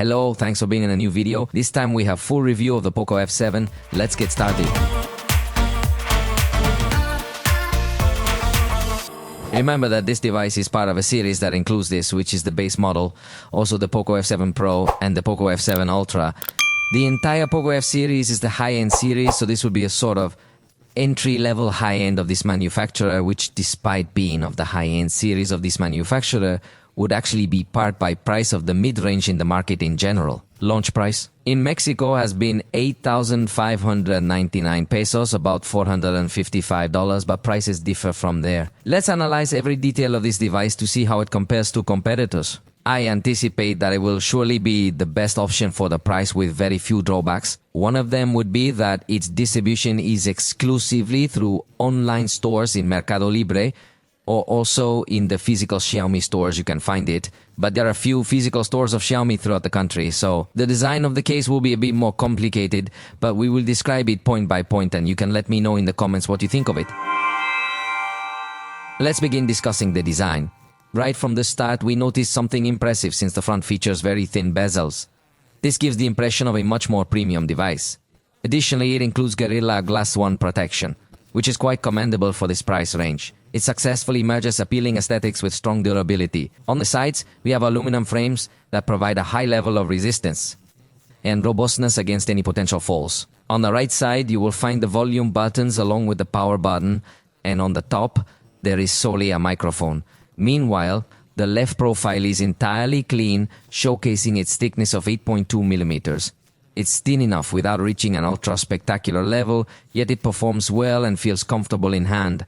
Hello, thanks for being in a new video. This time we have full review of the POCO F7. Let's get started. Remember that this device is part of a series that includes this, which is the base model, also the POCO F7 Pro and the POCO F7 Ultra. The entire POCO F series is the high-end series, so this would be a sort of entry-level high-end of this manufacturer, which despite being of the high-end series of this manufacturer, would actually be part by price of the mid-range in the market in general. Launch price in Mexico has been 8,599 pesos, about $455, but prices differ from there. Let's analyze every detail of this device to see how it compares to competitors. I anticipate that it will surely be the best option for the price with very few drawbacks. One of them would be that its distribution is exclusively through online stores in Mercado Libre, or also in the physical Xiaomi stores you can find it. But there are a few physical stores of Xiaomi throughout the country, so the design of the case will be a bit more complicated, but we will describe it point by point and you can let me know in the comments what you think of it. Let's begin discussing the design. Right from the start, we noticed something impressive since the front features very thin bezels. This gives the impression of a much more premium device. Additionally, it includes Gorilla Glass 1 protection, which is quite commendable for this price range. It successfully merges appealing aesthetics with strong durability. On the sides, we have aluminum frames that provide a high level of resistance and robustness against any potential falls. On the right side, you will find the volume buttons along with the power button, and on the top, there is solely a microphone. Meanwhile, the left profile is entirely clean, showcasing its thickness of 8.2 millimeters. It's thin enough without reaching an ultra-spectacular level, yet it performs well and feels comfortable in hand.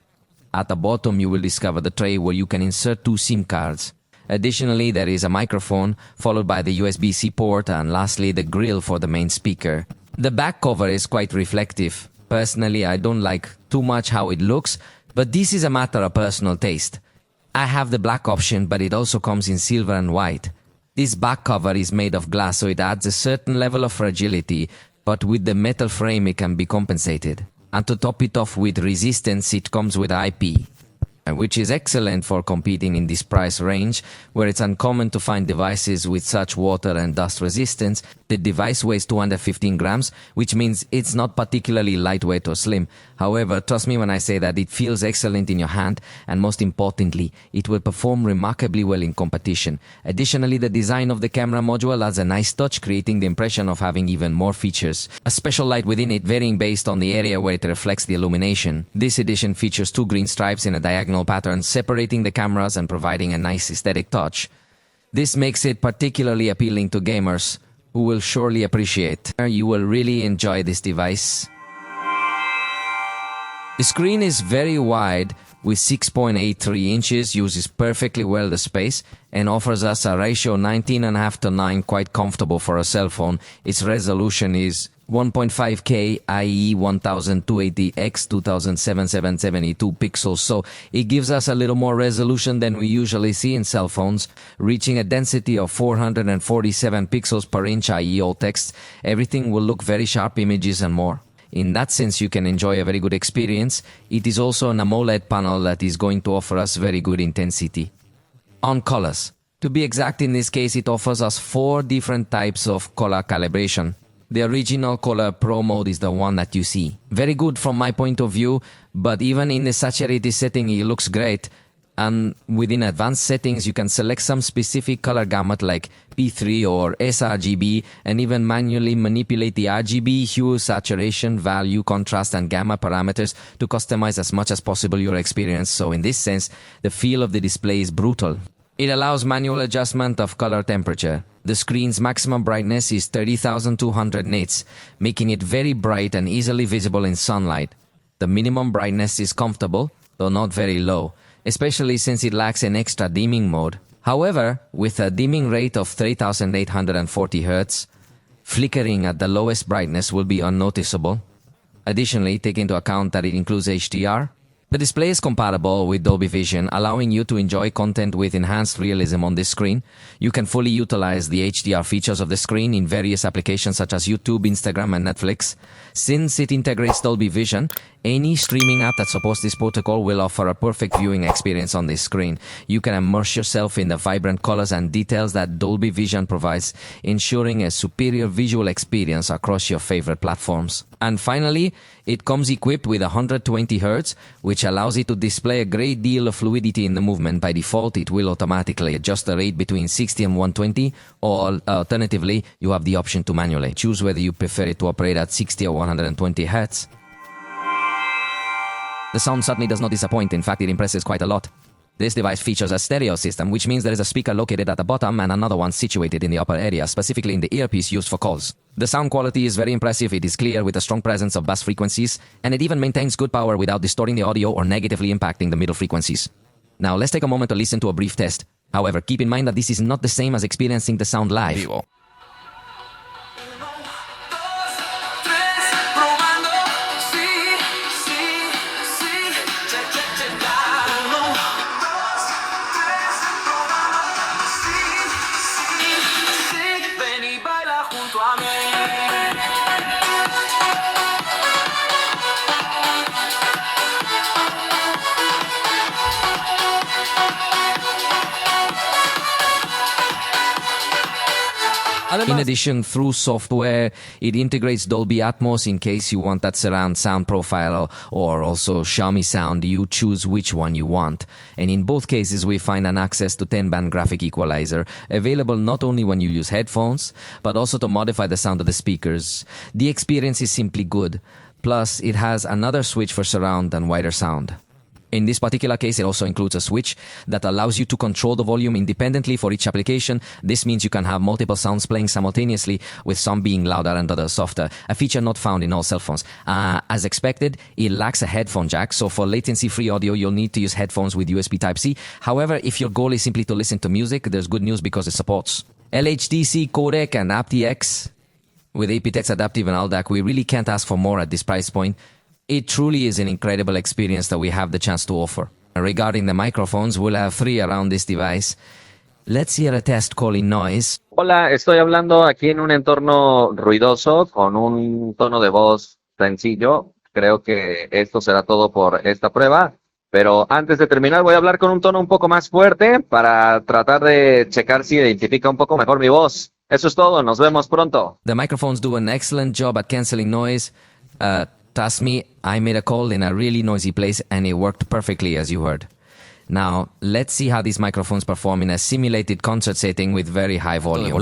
At the bottom, you will discover the tray where you can insert 2 SIM cards. Additionally, there is a microphone, followed by the USB-C port, and lastly, the grill for the main speaker. The back cover is quite reflective. Personally, I don't like too much how it looks, but this is a matter of personal taste. I have the black option, but it also comes in silver and white. This back cover is made of glass, so it adds a certain level of fragility, but with the metal frame it can be compensated. And to top it off with resistance, it comes with IP, which is excellent for competing in this price range, where it's uncommon to find devices with such water and dust resistance. The device weighs 215 grams, which means it's not particularly lightweight or slim. However, trust me when I say that it feels excellent in your hand, and most importantly, it will perform remarkably well in competition. Additionally, the design of the camera module adds a nice touch, creating the impression of having even more features. A special light within it varying based on the area where it reflects the illumination. This edition features 2 green stripes in a diagonal pattern, separating the cameras and providing a nice aesthetic touch. This makes it particularly appealing to gamers, who will surely appreciate. You will really enjoy this device. The screen is very wide with 6.83 inches, uses perfectly well the space, and offers us a ratio 19.5:9, quite comfortable for a cell phone. Its resolution is 1.5K, i.e. 1280 x 2772 pixels, so it gives us a little more resolution than we usually see in cell phones, reaching a density of 447 pixels per inch, i.e. all text. Everything will look very sharp, images and more. In that sense, you can enjoy a very good experience. It is also an AMOLED panel that is going to offer us very good intensity. On colors. To be exact, in this case, it offers us 4 different types of color calibration. The original color Pro mode is the one that you see. Very good from my point of view, but even in the saturated setting, it looks great. And within advanced settings, you can select some specific color gamut like P3 or sRGB, and even manually manipulate the RGB, hue, saturation, value, contrast, and gamma parameters to customize as much as possible your experience. So in this sense, the feel of the display is brutal. It allows manual adjustment of color temperature. The screen's maximum brightness is 30,200 nits, making it very bright and easily visible in sunlight. The minimum brightness is comfortable, though not very low, especially since it lacks an extra dimming mode. However, with a dimming rate of 3840 Hz, flickering at the lowest brightness will be unnoticeable. Additionally, take into account that it includes HDR, The display is compatible with Dolby Vision, allowing you to enjoy content with enhanced realism on this screen. You can fully utilize the HDR features of the screen in various applications such as YouTube, Instagram, and Netflix. Since it integrates Dolby Vision, any streaming app that supports this protocol will offer a perfect viewing experience on this screen. You can immerse yourself in the vibrant colors and details that Dolby Vision provides, ensuring a superior visual experience across your favorite platforms. And finally, it comes equipped with 120 Hz, which allows it to display a great deal of fluidity in the movement. By default, it will automatically adjust the rate between 60 and 120, or alternatively, you have the option to manually choose whether you prefer it to operate at 60 or 120 Hz. The sound certainly does not disappoint. In fact, it impresses quite a lot. This device features a stereo system, which means there is a speaker located at the bottom and another one situated in the upper area, specifically in the earpiece used for calls. The sound quality is very impressive. It is clear with a strong presence of bass frequencies, and it even maintains good power without distorting the audio or negatively impacting the middle frequencies. Now, let's take a moment to listen to a brief test. However, keep in mind that this is not the same as experiencing the sound live. Vivo. In addition, through software, it integrates Dolby Atmos in case you want that surround sound profile, or also Xiaomi sound. You choose which one you want. And in both cases, we find an access to 10-band graphic equalizer, available not only when you use headphones, but also to modify the sound of the speakers. The experience is simply good. Plus, it has another switch for surround and wider sound. In this particular case, it also includes a switch that allows you to control the volume independently for each application. This means you can have multiple sounds playing simultaneously, with some being louder and others softer, a feature not found in all cell phones. As expected, it lacks a headphone jack, so for latency-free audio, you'll need to use headphones with USB Type-C. However, if your goal is simply to listen to music, there's good news because it supports LHDC codec and aptX. With aptX adaptive and all that, we really can't ask for more at this price point. It truly is an incredible experience that we have the chance to offer. Regarding the microphones, we'll have 3 around this device. Let's hear a test calling noise. Hola, estoy hablando aquí en un entorno ruidoso con un tono de voz sencillo. Creo que esto será todo por esta prueba. Pero antes de terminar voy a hablar con un tono un poco más fuerte para tratar de checar si identifica un poco mejor mi voz. Eso es todo, nos vemos pronto. The microphones do an excellent job at canceling noise. Trust me, I made a call in a really noisy place and it worked perfectly, as you heard. Now, let's see how these microphones perform in a simulated concert setting with very high volume.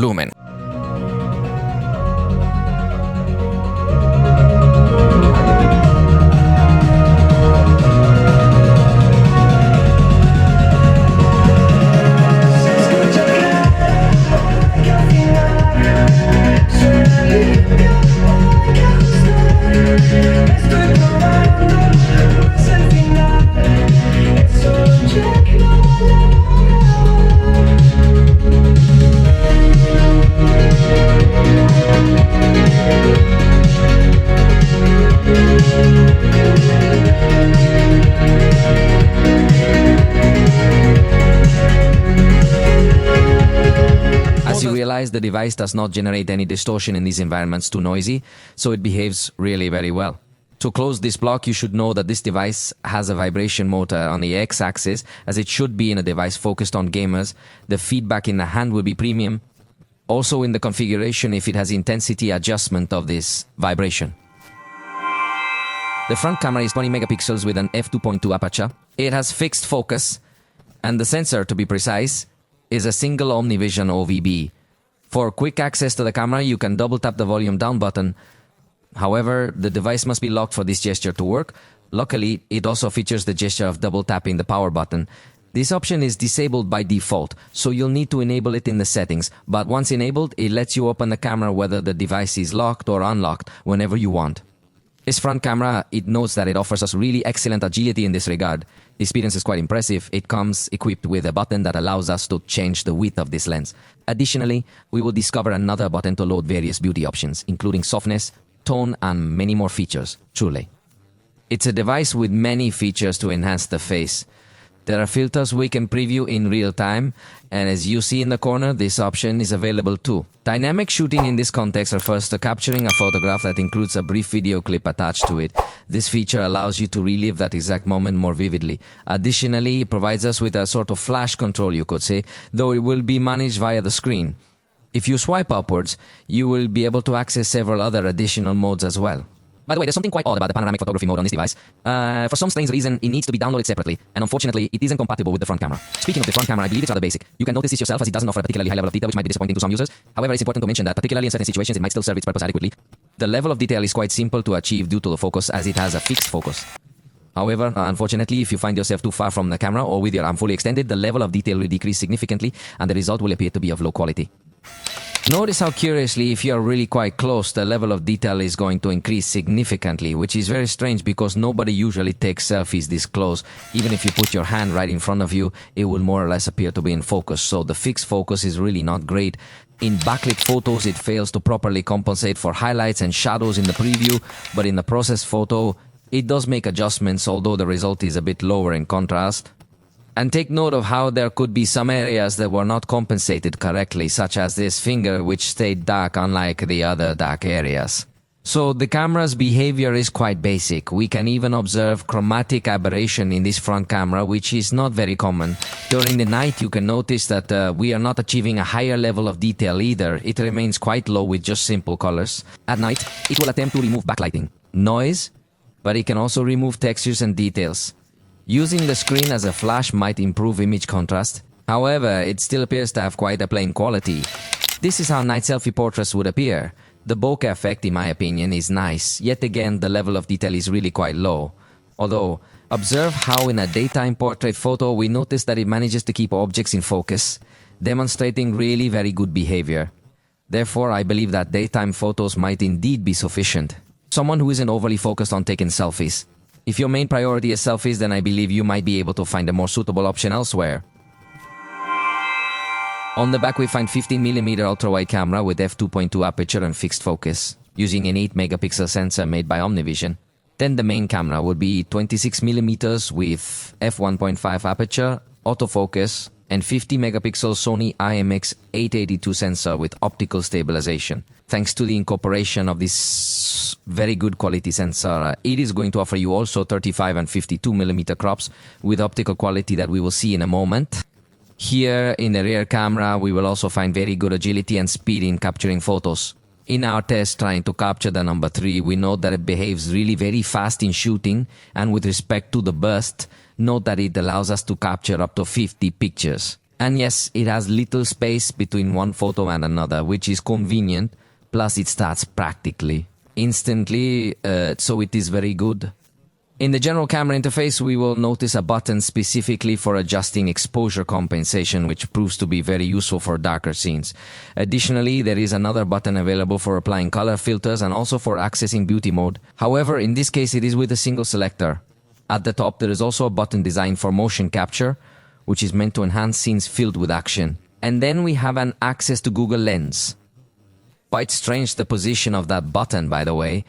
As you realize, the device does not generate any distortion in these environments too noisy, so it behaves really very well. To close this block, you should know that this device has a vibration motor on the X-axis, as it should be in a device focused on gamers. The feedback in the hand will be premium. Also in the configuration, if it has intensity adjustment of this vibration. The front camera is 20 megapixels with an f2.2 aperture. It has fixed focus, and the sensor, to be precise, is a single OmniVision OVB. For quick access to the camera, you can double tap the volume down button. However, the device must be locked for this gesture to work. Luckily, it also features the gesture of double tapping the power button. This option is disabled by default, so you'll need to enable it in the settings. But once enabled, it lets you open the camera whether the device is locked or unlocked whenever you want. This front camera, it notes that it offers us really excellent agility in this regard. The experience is quite impressive. It comes equipped with a button that allows us to change the width of this lens. Additionally, we will discover another button to load various beauty options, including softness, tone, and many more features, truly. It's a device with many features to enhance the face. There are filters we can preview in real time, and as you see in the corner, this option is available too. Dynamic shooting in this context refers to capturing a photograph that includes a brief video clip attached to it. This feature allows you to relive that exact moment more vividly. Additionally, it provides us with a sort of flash control, you could say, though it will be managed via the screen. If you swipe upwards, you will be able to access several other additional modes as well. By the way, there's something quite odd about the panoramic photography mode on this device. For some strange reason, it needs to be downloaded separately, and unfortunately, it isn't compatible with the front camera. Speaking of the front camera, I believe it's rather basic. You can notice this yourself as it doesn't offer a particularly high level of detail, which might be disappointing to some users. However, it's important to mention that, particularly in certain situations, it might still serve its purpose adequately. The level of detail is quite simple to achieve due to the focus, as it has a fixed focus. However, unfortunately, if you find yourself too far from the camera or with your arm fully extended, the level of detail will decrease significantly, and the result will appear to be of low quality. Notice how curiously, if you are really quite close, the level of detail is going to increase significantly, which is very strange because nobody usually takes selfies this close. Even if you put your hand right in front of you, it will more or less appear to be in focus. So the fixed focus is really not great. In backlit photos, it fails to properly compensate for highlights and shadows in the preview, but in the processed photo, it does make adjustments, although the result is a bit lower in contrast. And take note of how there could be some areas that were not compensated correctly, such as this finger, which stayed dark unlike the other dark areas. So the camera's behavior is quite basic. We can even observe chromatic aberration in this front camera, which is not very common. During the night, you can notice that we are not achieving a higher level of detail either. It remains quite low with just simple colors. At night, it will attempt to remove backlighting, noise, but it can also remove textures and details. Using the screen as a flash might improve image contrast. However, it still appears to have quite a plain quality. This is how night selfie portraits would appear. The bokeh effect, in my opinion, is nice. Yet again, the level of detail is really quite low. Although, observe how in a daytime portrait photo, we notice that it manages to keep objects in focus, demonstrating really very good behavior. Therefore, I believe that daytime photos might indeed be sufficient. Someone who isn't overly focused on taking selfies. If your main priority is selfies, then I believe you might be able to find a more suitable option elsewhere. On the back, we find 15mm ultra-wide camera with f2.2 aperture and fixed focus, using an 8-megapixel sensor made by OmniVision. Then the main camera would be 26mm with f1.5 aperture, autofocus, and 50-megapixel Sony IMX882 sensor with optical stabilization. Thanks to the incorporation of this very good quality sensor, it is going to offer you also 35 and 52mm crops with optical quality that we will see in a moment. Here in the rear camera, we will also find very good agility and speed in capturing photos. In our test trying to capture the number 3, we note that it behaves really very fast in shooting, and with respect to the burst, note that it allows us to capture up to 50 pictures. And yes, it has little space between one photo and another, which is convenient, plus it starts practically instantly, so it is very good. In the general camera interface, we will notice a button specifically for adjusting exposure compensation, which proves to be very useful for darker scenes. Additionally, there is another button available for applying color filters and also for accessing beauty mode. However, in this case, it is with a single selector. At the top, there is also a button designed for motion capture, which is meant to enhance scenes filled with action. And then we have an access to Google Lens. Quite strange the position of that button, by the way.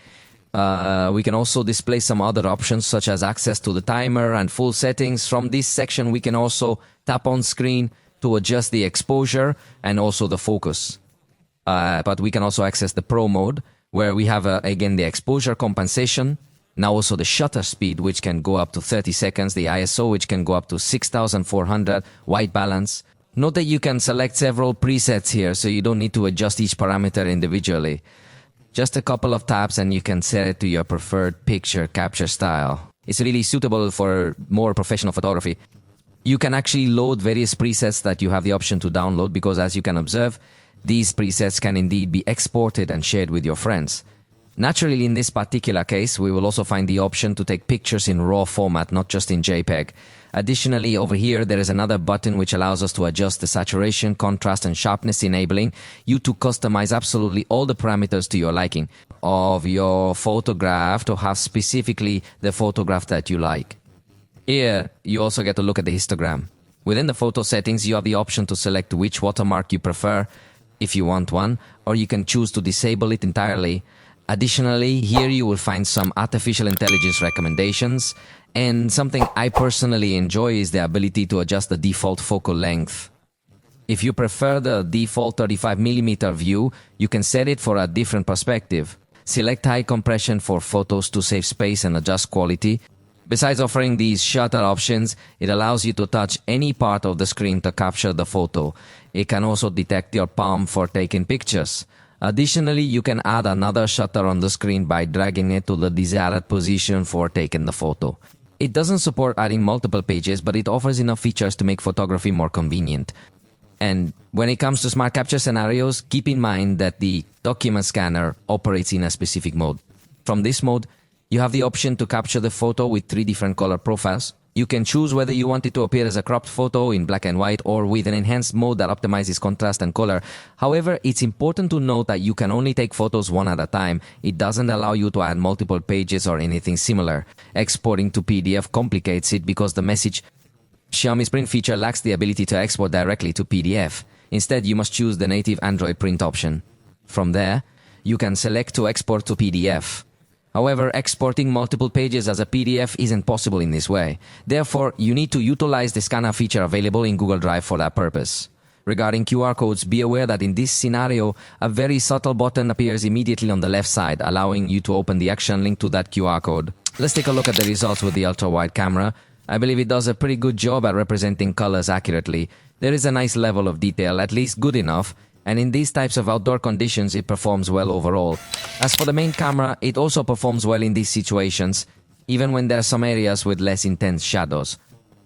We can also display some other options such as access to the timer and full settings. From this section, we can also tap on screen to adjust the exposure and also the focus. But we can also access the Pro mode, where we have, again, the exposure compensation. Now also the shutter speed, which can go up to 30 seconds, the ISO, which can go up to 6400, white balance. Note that you can select several presets here, so you don't need to adjust each parameter individually. Just a couple of taps and you can set it to your preferred picture capture style. It's really suitable for more professional photography. You can actually load various presets that you have the option to download, because as you can observe, these presets can indeed be exported and shared with your friends. Naturally, in this particular case, we will also find the option to take pictures in RAW format, not just in JPEG. Additionally, over here, there is another button which allows us to adjust the saturation, contrast, and sharpness, enabling you to customize absolutely all the parameters to your liking of your photograph to have specifically the photograph that you like. Here, you also get to look at the histogram. Within the photo settings, you have the option to select which watermark you prefer, if you want one, or you can choose to disable it entirely. Additionally, here you will find some artificial intelligence recommendations, and something I personally enjoy is the ability to adjust the default focal length. If you prefer the default 35mm view, you can set it for a different perspective. Select high compression for photos to save space and adjust quality. Besides offering these shutter options, it allows you to touch any part of the screen to capture the photo. It can also detect your palm for taking pictures. Additionally, you can add another shutter on the screen by dragging it to the desired position for taking the photo. It doesn't support adding multiple pages, but it offers enough features to make photography more convenient. And when it comes to smart capture scenarios, keep in mind that the document scanner operates in a specific mode. From this mode, you have the option to capture the photo with 3 different color profiles. You can choose whether you want it to appear as a cropped photo in black and white or with an enhanced mode that optimizes contrast and color. However, it's important to note that you can only take photos one at a time. It doesn't allow you to add multiple pages or anything similar. Exporting to PDF complicates it because the message Xiaomi's print feature lacks the ability to export directly to PDF. Instead, you must choose the native Android print option. From there, you can select to export to PDF. However, exporting multiple pages as a PDF isn't possible in this way. Therefore, you need to utilize the scanner feature available in Google Drive for that purpose. Regarding QR codes, be aware that in this scenario, a very subtle button appears immediately on the left side, allowing you to open the action link to that QR code. Let's take a look at the results with the ultra-wide camera. I believe it does a pretty good job at representing colors accurately. There is a nice level of detail, at least good enough, and in these types of outdoor conditions, it performs well overall. As for the main camera, it also performs well in these situations, even when there are some areas with less intense shadows.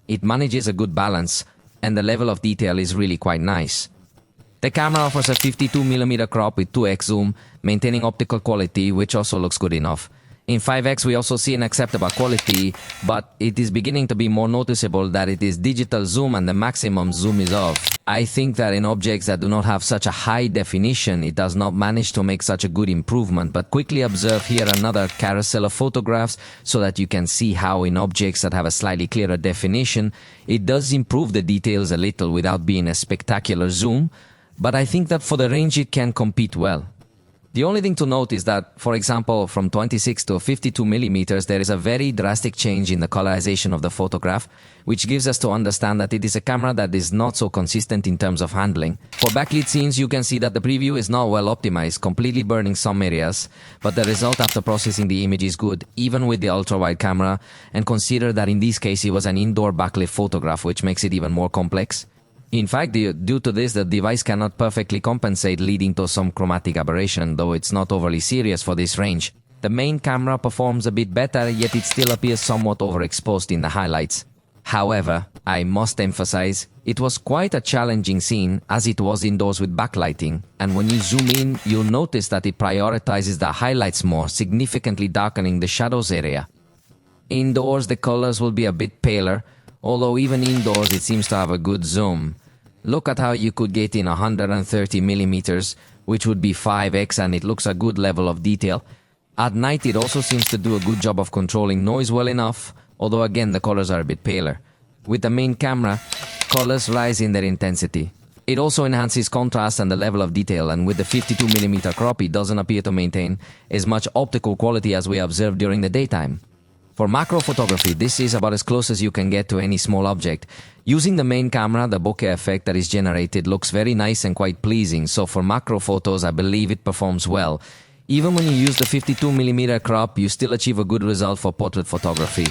It manages a good balance, and the level of detail is really quite nice. The camera offers a 52mm crop with 2x zoom, maintaining optical quality, which also looks good enough. In 5x, we also see an acceptable quality, but it is beginning to be more noticeable that it is digital zoom and the maximum zoom is off. I think that in objects that do not have such a high definition, it does not manage to make such a good improvement, but quickly observe here another carousel of photographs so that you can see how in objects that have a slightly clearer definition, it does improve the details a little without being a spectacular zoom, but I think that for the range it can compete well. The only thing to note is that, for example, from 26 to 52mm, there is a very drastic change in the colorization of the photograph, which gives us to understand that it is a camera that is not so consistent in terms of handling. For backlit scenes, you can see that the preview is not well optimized, completely burning some areas, but the result after processing the image is good, even with the ultra-wide camera, and consider that in this case it was an indoor backlit photograph, which makes it even more complex. In fact, due to this, the device cannot perfectly compensate, leading to some chromatic aberration, though it's not overly serious for this range. The main camera performs a bit better, yet it still appears somewhat overexposed in the highlights. However, I must emphasize, it was quite a challenging scene as it was indoors with backlighting, and when you zoom in, you'll notice that it prioritizes the highlights more, significantly darkening the shadows area. Indoors, the colors will be a bit paler, although even indoors it seems to have a good zoom. Look at how you could get in 130mm, which would be 5x, and it looks a good level of detail. At night it also seems to do a good job of controlling noise well enough, although again the colors are a bit paler. With the main camera, colors rise in their intensity. It also enhances contrast and the level of detail, and with the 52mm crop it doesn't appear to maintain as much optical quality as we observed during the daytime. For macro photography, this is about as close as you can get to any small object. Using the main camera, the bokeh effect that is generated looks very nice and quite pleasing, so for macro photos I believe it performs well. Even when you use the 52mm crop, you still achieve a good result for portrait photography.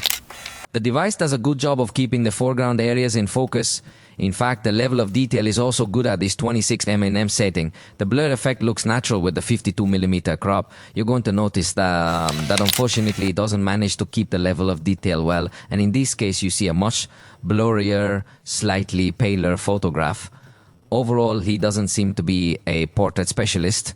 The device does a good job of keeping the foreground areas in focus. In fact, the level of detail is also good at this 26mm setting. The blur effect looks natural with the 52mm crop. You're going to notice that unfortunately it doesn't manage to keep the level of detail well, and in this case you see a much blurrier, slightly paler photograph. Overall, he doesn't seem to be a portrait specialist.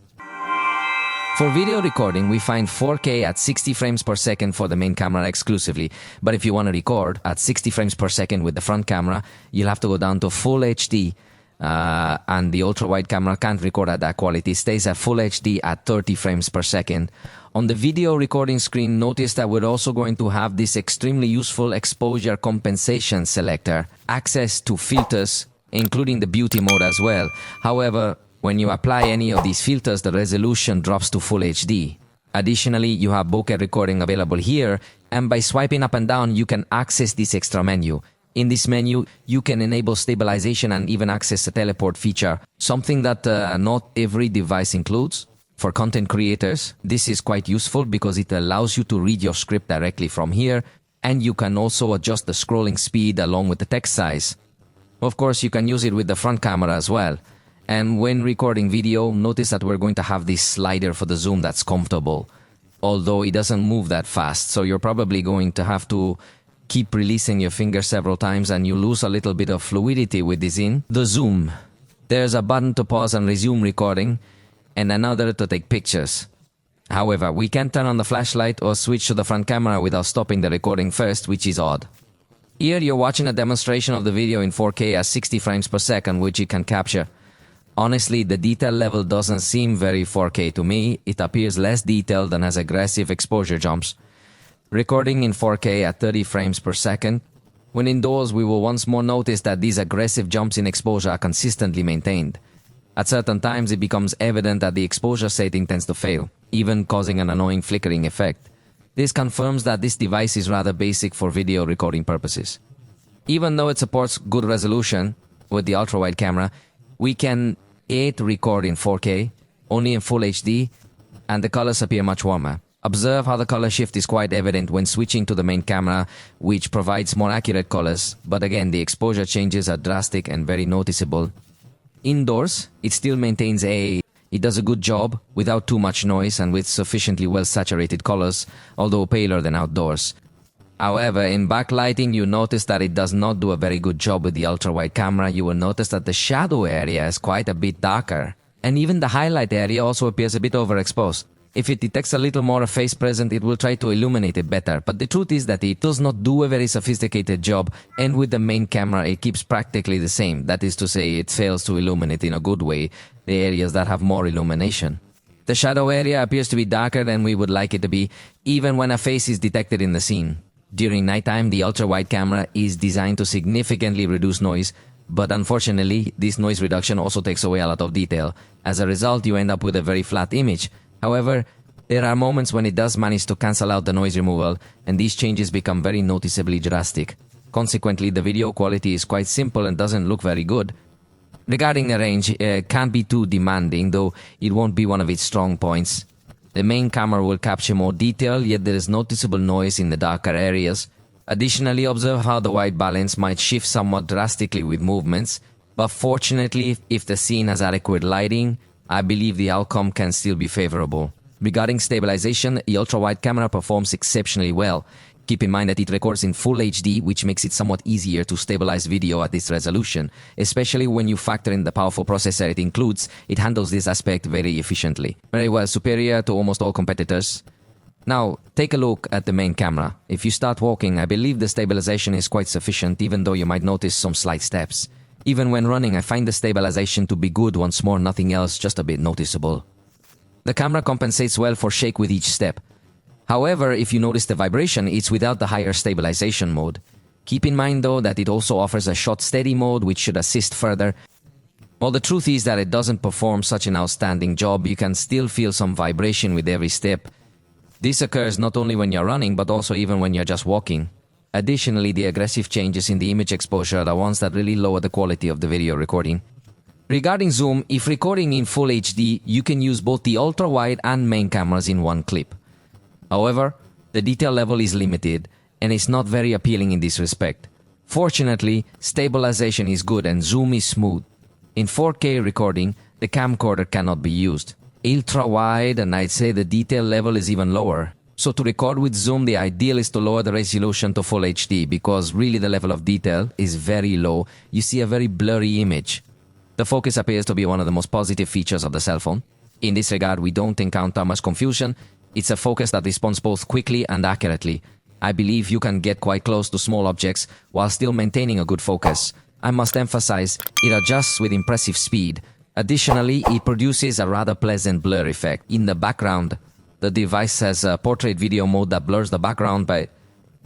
For video recording, we find 4K at 60 frames per second for the main camera exclusively, but if you want to record at 60 frames per second with the front camera, you'll have to go down to Full HD, and the ultra-wide camera can't record at that quality. It stays at Full HD at 30 frames per second. On the video recording screen, notice that we're also going to have this extremely useful exposure compensation selector, access to filters, including the beauty mode as well. However, when you apply any of these filters, the resolution drops to Full HD. Additionally, you have bokeh recording available here, and by swiping up and down, you can access this extra menu. In this menu, you can enable stabilization and even access a teleport feature, something that not every device includes. For content creators, this is quite useful because it allows you to read your script directly from here, and you can also adjust the scrolling speed along with the text size. Of course, you can use it with the front camera as well. And when recording video, notice that we're going to have this slider for the zoom that's comfortable, although it doesn't move that fast, so you're probably going to have to keep releasing your finger several times and you lose a little bit of fluidity with this in. The zoom. There's a button to pause and resume recording, and another to take pictures. However, we can't turn on the flashlight or switch to the front camera without stopping the recording first, which is odd. Here you're watching a demonstration of the video in 4K at 60 frames per second, which you can capture. Honestly, the detail level doesn't seem very 4K to me. It appears less detailed and has aggressive exposure jumps. Recording in 4K at 30 frames per second. When indoors, we will once more notice that these aggressive jumps in exposure are consistently maintained. At certain times, it becomes evident that the exposure setting tends to fail, even causing an annoying flickering effect. This confirms that this device is rather basic for video recording purposes. Even though it supports good resolution with the ultra-wide camera, we can record in 4K, only in Full HD, and the colors appear much warmer. Observe how the color shift is quite evident when switching to the main camera, which provides more accurate colors, but again, the exposure changes are drastic and very noticeable. Indoors, it still maintains it does a good job without too much noise and with sufficiently well saturated colors, although paler than outdoors. However, in backlighting, you notice that it does not do a very good job with the ultra-wide camera. You will notice that the shadow area is quite a bit darker, and even the highlight area also appears a bit overexposed. If it detects a little more face present, it will try to illuminate it better, but the truth is that it does not do a very sophisticated job, and with the main camera it keeps practically the same. That is to say, it fails to illuminate in a good way the areas that have more illumination. The shadow area appears to be darker than we would like it to be, even when a face is detected in the scene. During nighttime, the ultra-wide camera is designed to significantly reduce noise, but unfortunately, this noise reduction also takes away a lot of detail. As a result, you end up with a very flat image. However, there are moments when it does manage to cancel out the noise removal, and these changes become very noticeably drastic. Consequently, the video quality is quite simple and doesn't look very good. Regarding the range, it can't be too demanding, though it won't be one of its strong points. The main camera will capture more detail, yet there is noticeable noise in the darker areas. Additionally, observe how the white balance might shift somewhat drastically with movements, but fortunately, if the scene has adequate lighting, I believe the outcome can still be favorable. Regarding stabilization, the ultra-wide camera performs exceptionally well. Keep in mind that it records in Full HD, which makes it somewhat easier to stabilize video at this resolution, especially when you factor in the powerful processor it includes. It handles this aspect very efficiently. Very well, superior to almost all competitors. Now, take a look at the main camera. If you start walking, I believe the stabilization is quite sufficient, even though you might notice some slight steps. Even when running, I find the stabilization to be good. Once more, nothing else, just a bit noticeable. The camera compensates well for shake with each step. However, if you notice the vibration, it's without the higher stabilization mode. Keep in mind though that it also offers a shot steady mode which should assist further. While the truth is that it doesn't perform such an outstanding job, you can still feel some vibration with every step. This occurs not only when you're running, but also even when you're just walking. Additionally, the aggressive changes in the image exposure are the ones that really lower the quality of the video recording. Regarding zoom, if recording in Full HD, you can use both the ultra-wide and main cameras in one clip. However, the detail level is limited, and it's not very appealing in this respect. Fortunately, stabilization is good and zoom is smooth. In 4K recording, the camcorder cannot be used. Ultra-wide, and I'd say the detail level is even lower. So to record with zoom, the ideal is to lower the resolution to Full HD, because really the level of detail is very low. You see a very blurry image. The focus appears to be one of the most positive features of the cell phone. In this regard, we don't encounter much confusion. It's a focus that responds both quickly and accurately. I believe you can get quite close to small objects while still maintaining a good focus. I must emphasize, it adjusts with impressive speed. Additionally, it produces a rather pleasant blur effect in the background. The device has a portrait video mode that blurs the background, but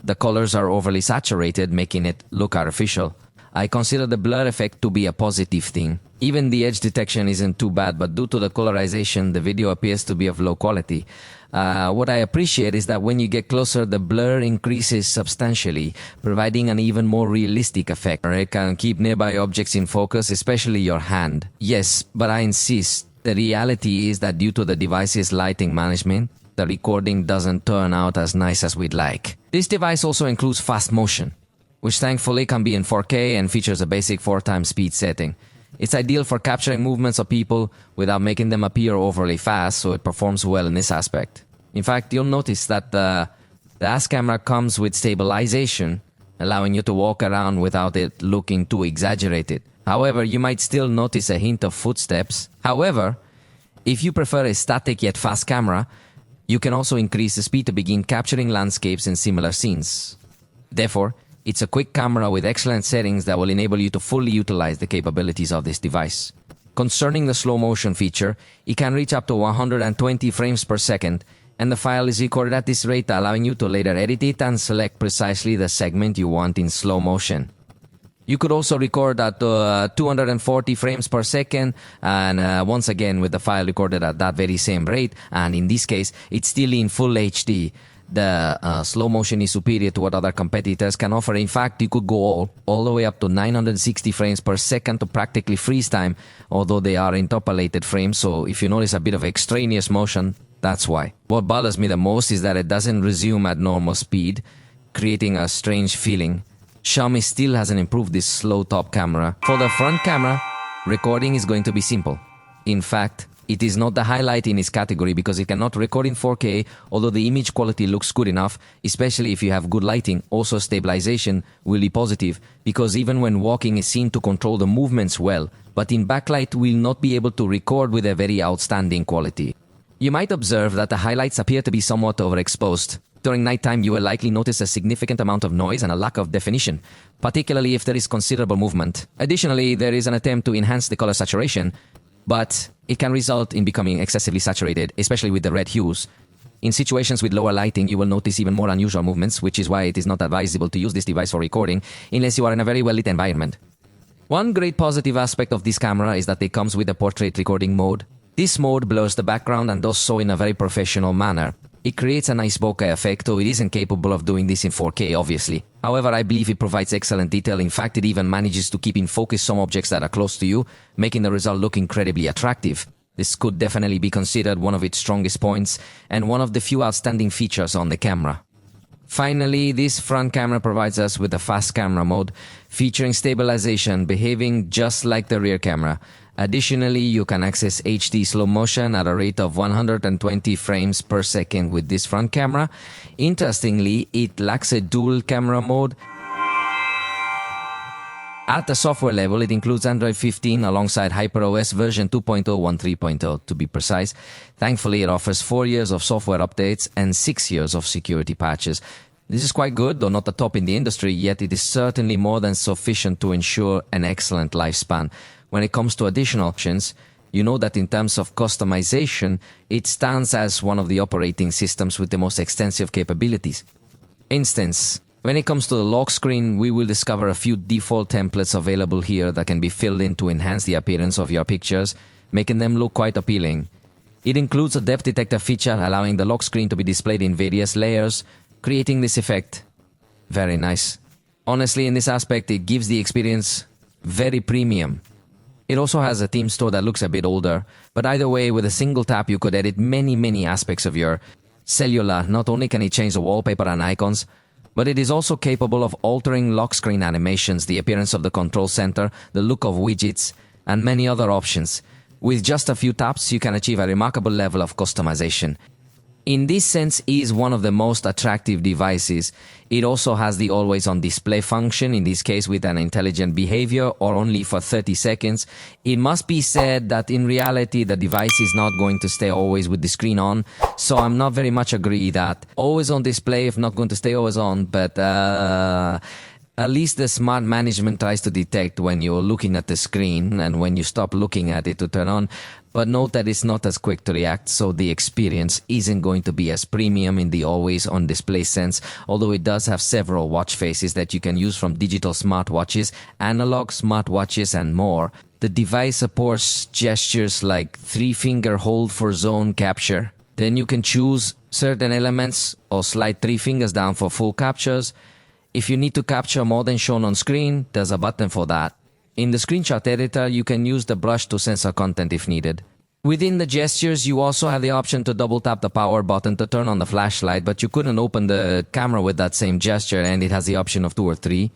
the colors are overly saturated, making it look artificial. I consider the blur effect to be a positive thing. Even the edge detection isn't too bad, but due to the colorization, the video appears to be of low quality. What I appreciate is that when you get closer, the blur increases substantially, providing an even more realistic effect. It can keep nearby objects in focus, especially your hand. Yes, but I insist, the reality is that due to the device's lighting management, the recording doesn't turn out as nice as we'd like. This device also includes fast motion, which thankfully can be in 4K and features a basic 4x speed setting. It's ideal for capturing movements of people without making them appear overly fast, so it performs well in this aspect. In fact, you'll notice that the ass camera comes with stabilization, allowing you to walk around without it looking too exaggerated. However, you might still notice a hint of footsteps. However, if you prefer a static yet fast camera, you can also increase the speed to begin capturing landscapes and similar scenes. Therefore, it's a quick camera with excellent settings that will enable you to fully utilize the capabilities of this device. Concerning the slow motion feature, it can reach up to 120 frames per second, and the file is recorded at this rate, allowing you to later edit it and select precisely the segment you want in slow motion. You could also record at 240 frames per second, and once again with the file recorded at that very same rate, and in this case it's still in full HD. The slow motion is superior to what other competitors can offer. In fact, you could go all the way up to 960 frames per second to practically freeze time, although they are interpolated frames, so if you notice a bit of extraneous motion, that's why. What bothers me the most is that it doesn't resume at normal speed, creating a strange feeling. Xiaomi still hasn't improved this slow top camera. For the front camera, recording is going to be simple. In fact, it is not the highlight in its category because it cannot record in 4K, although the image quality looks good enough, especially if you have good lighting. Also, stabilization will be positive because even when walking is seen to control the movements well, but in backlight will not be able to record with a very outstanding quality. You might observe that the highlights appear to be somewhat overexposed. During nighttime, you will likely notice a significant amount of noise and a lack of definition, particularly if there is considerable movement. Additionally, there is an attempt to enhance the color saturation, but it can result in becoming excessively saturated, especially with the red hues. In situations with lower lighting, you will notice even more unusual movements, which is why it is not advisable to use this device for recording unless you are in a very well-lit environment. One great positive aspect of this camera is that it comes with a portrait recording mode. This mode blurs the background and does so in a very professional manner. It creates a nice bokeh effect, though it isn't capable of doing this in 4K, obviously. However, I believe it provides excellent detail. In fact, it even manages to keep in focus some objects that are close to you, making the result look incredibly attractive. This could definitely be considered one of its strongest points and one of the few outstanding features on the camera. Finally, this front camera provides us with a fast camera mode, featuring stabilization, behaving just like the rear camera. Additionally, you can access HD slow motion at a rate of 120 frames per second with this front camera. Interestingly, it lacks a dual camera mode. At the software level, it includes Android 15 alongside HyperOS version 2.013.0 to be precise. Thankfully, it offers 4 years of software updates and 6 years of security patches. This is quite good, though not the top in the industry, yet it is certainly more than sufficient to ensure an excellent lifespan. When it comes to additional options, you know that in terms of customization, it stands as one of the operating systems with the most extensive capabilities. Instance, when it comes to the lock screen, we will discover a few default templates available here that can be filled in to enhance the appearance of your pictures, making them look quite appealing. It includes a depth detector feature, allowing the lock screen to be displayed in various layers, creating this effect. Very nice. Honestly, in this aspect, it gives the experience very premium. It also has a theme store that looks a bit older, but either way, with a single tap you could edit many aspects of your cellular. Not only can it change the wallpaper and icons, but it is also capable of altering lock screen animations, the appearance of the control center, the look of widgets, and many other options. With just a few taps, you can achieve a remarkable level of customization. In this sense, it is one of the most attractive devices. It also has the always-on display function, in this case with an intelligent behavior or only for 30 seconds. It must be said that in reality the device is not going to stay always with the screen on, so I'm not very much agree that always on display if not going to stay always on, but At least the smart management tries to detect when you're looking at the screen and when you stop looking at it to turn on, but note that it's not as quick to react, so the experience isn't going to be as premium in the always on display sense, although it does have several watch faces that you can use from digital smartwatches, analog smartwatches and more. The device supports gestures like 3-finger hold for zone capture. Then you can choose certain elements or slide 3 fingers down for full captures. If you need to capture more than shown on screen, there's a button for that. In the screenshot editor, you can use the brush to censor content if needed. Within the gestures, you also have the option to double tap the power button to turn on the flashlight, but you couldn't open the camera with that same gesture, and it has the option of 2 or 3.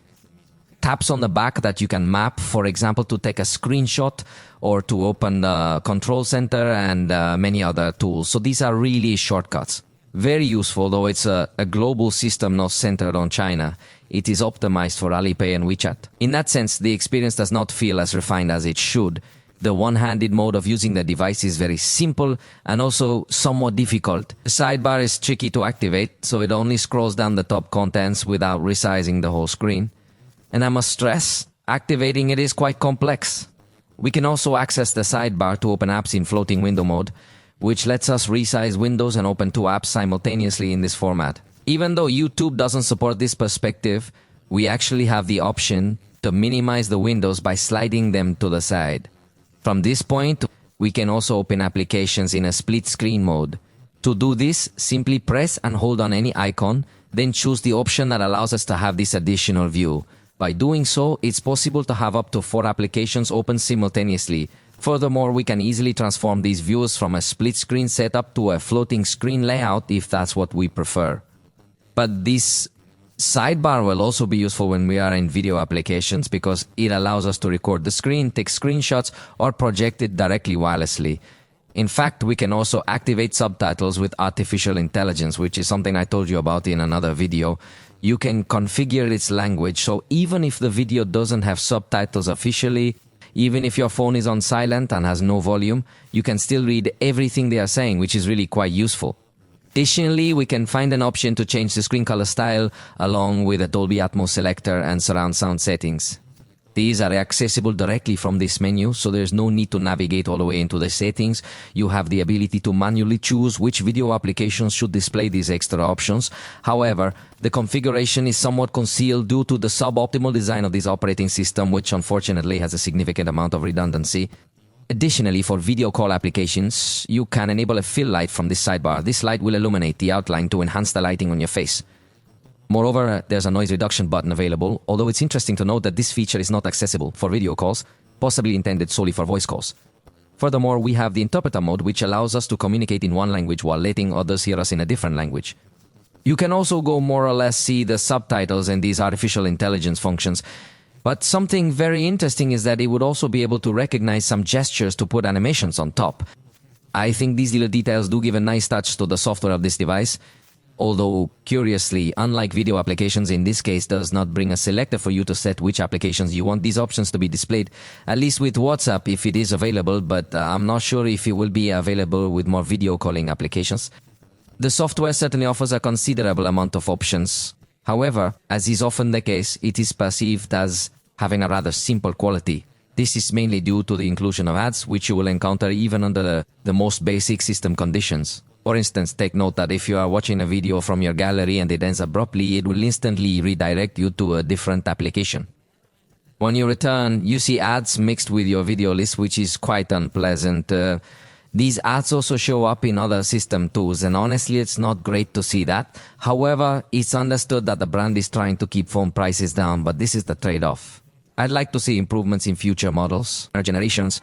Taps on the back that you can map, for example, to take a screenshot or to open the control center and many other tools. So these are really shortcuts. Very useful, though it's a global system not centered on China. It is optimized for Alipay and WeChat. In that sense, the experience does not feel as refined as it should. The one-handed mode of using the device is very simple and also somewhat difficult. The sidebar is tricky to activate, so it only scrolls down the top contents without resizing the whole screen. And I must stress, activating it is quite complex. We can also access the sidebar to open apps in floating window mode, which lets us resize windows and open 2 apps simultaneously in this format. Even though YouTube doesn't support this perspective, we actually have the option to minimize the windows by sliding them to the side. From this point, we can also open applications in a split screen mode. To do this, simply press and hold on any icon, then choose the option that allows us to have this additional view. By doing so, it's possible to have up to 4 applications open simultaneously. Furthermore, we can easily transform these views from a split screen setup to a floating screen layout if that's what we prefer. But this sidebar will also be useful when we are in video applications because it allows us to record the screen, take screenshots, or project it directly wirelessly. In fact, we can also activate subtitles with artificial intelligence, which is something I told you about in another video. You can configure its language, so even if the video doesn't have subtitles officially, even if your phone is on silent and has no volume, you can still read everything they are saying, which is really quite useful. Additionally, we can find an option to change the screen color style along with a Dolby Atmos selector and surround sound settings. These are accessible directly from this menu, so there's no need to navigate all the way into the settings. You have the ability to manually choose which video applications should display these extra options. However, the configuration is somewhat concealed due to the suboptimal design of this operating system, which unfortunately has a significant amount of redundancy. Additionally, for video call applications, you can enable a fill light from this sidebar. This light will illuminate the outline to enhance the lighting on your face. Moreover, there's a noise reduction button available, although it's interesting to note that this feature is not accessible for video calls, possibly intended solely for voice calls. Furthermore, we have the interpreter mode, which allows us to communicate in one language while letting others hear us in a different language. You can also go more or less see the subtitles and these artificial intelligence functions. But something very interesting is that it would also be able to recognize some gestures to put animations on top. I think these little details do give a nice touch to the software of this device. Although, curiously, unlike video applications, in this case does not bring a selector for you to set which applications you want these options to be displayed, at least with WhatsApp if it is available, but I'm not sure if it will be available with more video calling applications. The software certainly offers a considerable amount of options. However, as is often the case, it is perceived as having a rather simple quality. This is mainly due to the inclusion of ads, which you will encounter even under the most basic system conditions. For instance, take note that if you are watching a video from your gallery and it ends abruptly, it will instantly redirect you to a different application. When you return, you see ads mixed with your video list, which is quite unpleasant. These ads also show up in other system tools, and honestly, it's not great to see that. However, it's understood that the brand is trying to keep phone prices down, but this is the trade-off. I'd like to see improvements in future models or generations.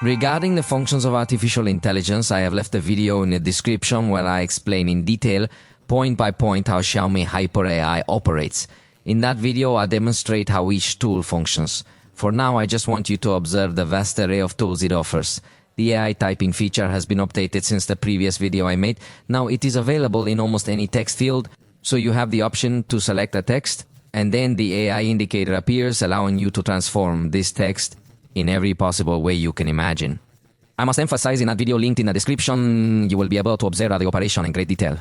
Regarding the functions of artificial intelligence, I have left a video in the description where I explain in detail, point by point, how Xiaomi Hyper AI operates. In that video, I demonstrate how each tool functions. For now, I just want you to observe the vast array of tools it offers. The AI typing feature has been updated since the previous video I made. Now it is available in almost any text field, so you have the option to select a text, and then the AI indicator appears, allowing you to transform this text in every possible way you can imagine. I must emphasize in that video linked in the description, you will be able to observe the operation in great detail.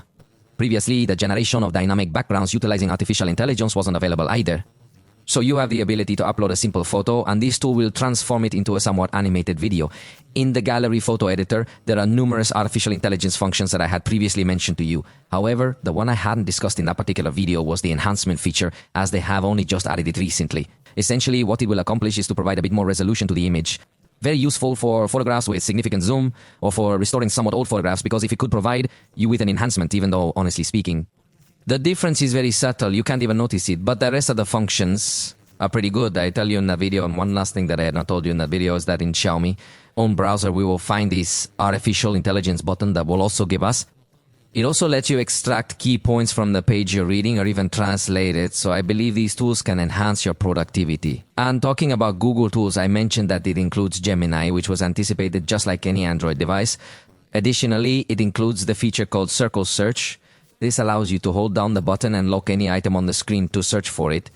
Previously, the generation of dynamic backgrounds utilizing artificial intelligence wasn't available either. So you have the ability to upload a simple photo, and this tool will transform it into a somewhat animated video. In the gallery photo editor, there are numerous artificial intelligence functions that I had previously mentioned to you. However, the one I hadn't discussed in that particular video was the enhancement feature, as they have only just added it recently. Essentially, what it will accomplish is to provide a bit more resolution to the image. Very useful for photographs with significant zoom, or for restoring somewhat old photographs, because if it could provide you with an enhancement, even though, honestly speaking, the difference is very subtle, you can't even notice it, but the rest of the functions are pretty good. I tell you in that video, and one last thing that I had not told you in that video is that in Xiaomi own browser, we will find this artificial intelligence button that will also give us. It also lets you extract key points from the page you're reading or even translate it, so I believe these tools can enhance your productivity. And talking about Google tools, I mentioned that it includes Gemini, which was anticipated just like any Android device. Additionally, it includes the feature called Circle Search. This allows you to hold down the button and lock any item on the screen to search for it.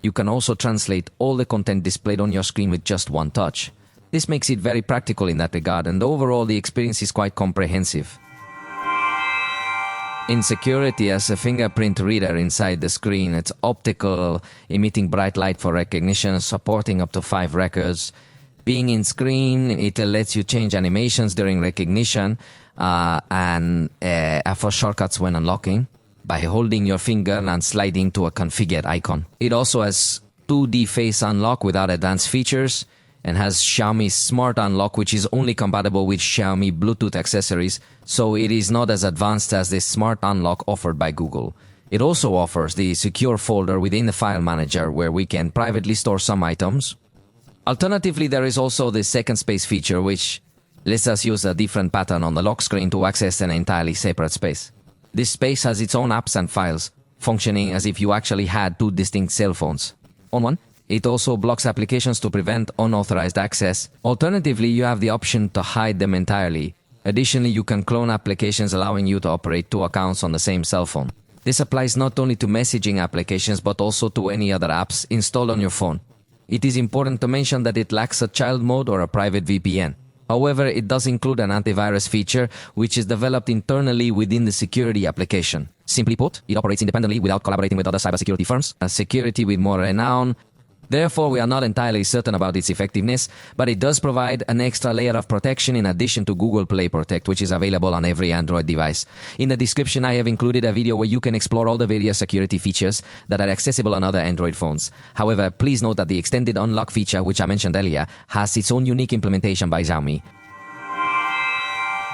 You can also translate all the content displayed on your screen with just one touch. This makes it very practical in that regard, and overall the experience is quite comprehensive. In security, as a fingerprint reader inside the screen, it's optical, emitting bright light for recognition, supporting up to 5 records. Being in screen, it lets you change animations during recognition and for shortcuts when unlocking by holding your finger and sliding to a configured icon. It also has 2D face unlock without advanced features and has Xiaomi Smart Unlock, which is only compatible with Xiaomi Bluetooth accessories, so it is not as advanced as the Smart Unlock offered by Google. It also offers the secure folder within the file manager where we can privately store some items. Alternatively, there is also the second space feature, which lets us use a different pattern on the lock screen to access an entirely separate space. This space has its own apps and files, functioning as if you actually had 2 distinct cell phones on one. It also blocks applications to prevent unauthorized access. Alternatively, you have the option to hide them entirely. Additionally, you can clone applications, allowing you to operate 2 accounts on the same cell phone. This applies not only to messaging applications but also to any other apps installed on your phone. It is important to mention that it lacks a child mode or a private VPN. However, it does include an antivirus feature, which is developed internally within the security application. Simply put, it operates independently without collaborating with other cybersecurity firms, a security with more renown. Therefore, we are not entirely certain about its effectiveness, but it does provide an extra layer of protection in addition to Google Play Protect, which is available on every Android device. In the description, I have included a video where you can explore all the various security features that are accessible on other Android phones. However, please note that the extended unlock feature, which I mentioned earlier, has its own unique implementation by Xiaomi.